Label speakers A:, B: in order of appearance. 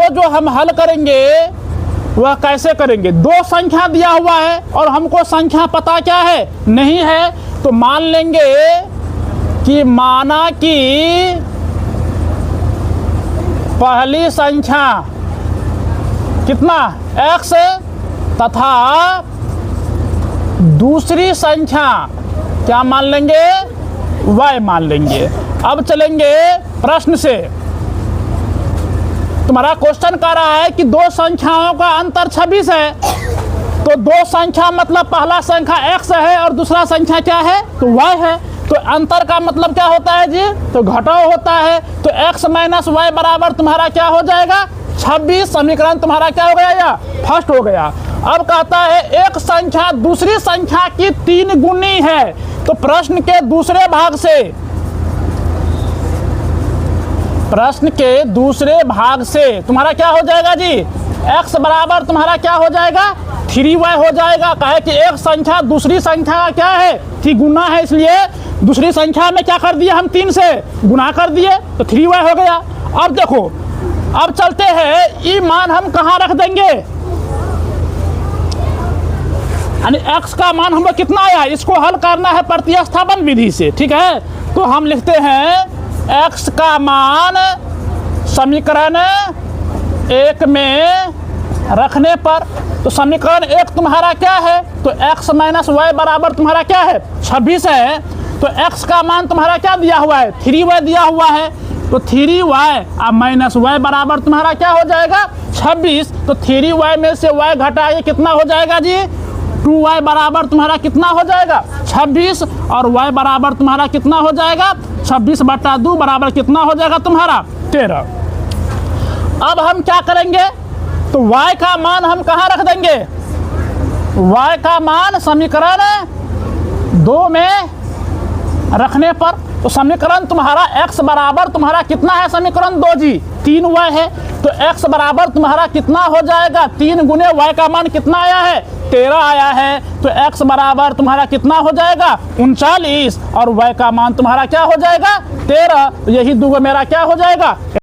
A: इसको जो हम हल करेंगे वह कैसे करेंगे? दो संख्या दिया हुआ है और हमको संख्या पता क्या है, नहीं है, तो मान लेंगे कि माना कि पहली संख्या कितना x तथा दूसरी संख्या क्या मान लेंगे, y मान लेंगे। अब चलेंगे प्रश्न से। तुम्हारा क्वेश्चन कह रहा है कि दो संख्याओं का अंतर 26 है, तो दो संख्या मतलब पहला संख्या x है और दूसरा संख्या क्या है, तो y है। तो अंतर का मतलब क्या होता है जी, तो घटाव होता है। तो x माइनस वाई बराबर तुम्हारा क्या हो जाएगा, 26। समीकरण तुम्हारा क्या हो गया, या फर्स्ट हो गया। अब कहता है एक संख्या दूसरी संख्या की 3 गुनी है, तो प्रश्न के दूसरे भाग से तुम्हारा क्या हो जाएगा जी, x बराबर तुम्हारा क्या हो जाएगा, 3y हो जाएगा। कहे कि एक संख्या दूसरी संख्या का क्या है, 3 गुना है, इसलिए दूसरी संख्या में क्या कर दिया हम, 3 से गुना कर दिए, तो 3y हो गया। अब देखो, अब चलते हैं, ये मान हम कहाँ रख देंगे, यानी x का मान हमको कितना आया, इसको हल करना है प्रतिस्थापन विधि से, ठीक है। तो हम लिखते हैं x का मान समीकरण 1 में रखने पर, तो समीकरण 1 तुम्हारा क्या है, तो x माइनस वाई बराबर तुम्हारा क्या है, 26 है। तो x का मान तुम्हारा क्या दिया हुआ है, 3y दिया हुआ है, तो 3y अब माइनस वाई बराबर तुम्हारा क्या हो जाएगा, 26। तो 3y में से y घटाइए, कितना हो जाएगा जी, 2y बराबर तुम्हारा कितना हो जाएगा, 26, और y बराबर तुम्हारा कितना हो जाएगा, 26/2 बराबर कितना हो जाएगा तुम्हारा, 13। अब हम क्या करेंगे, तो y का मान हम कहाँ रख देंगे, y का मान समीकरण 2 में रखने पर, तो समीकरण तुम्हारा x बराबर तुम्हारा कितना है, समीकरण 2 जी 3y है, तो x बराबर तुम्हारा कितना हो जाएगा, 3 गुने y का मान कितना आया है, 13 आया है। तो x बराबर तुम्हारा कितना हो जाएगा, 39, और y का मान तुम्हारा क्या हो जाएगा, 13। यही दूगो मेरा क्या हो जाएगा,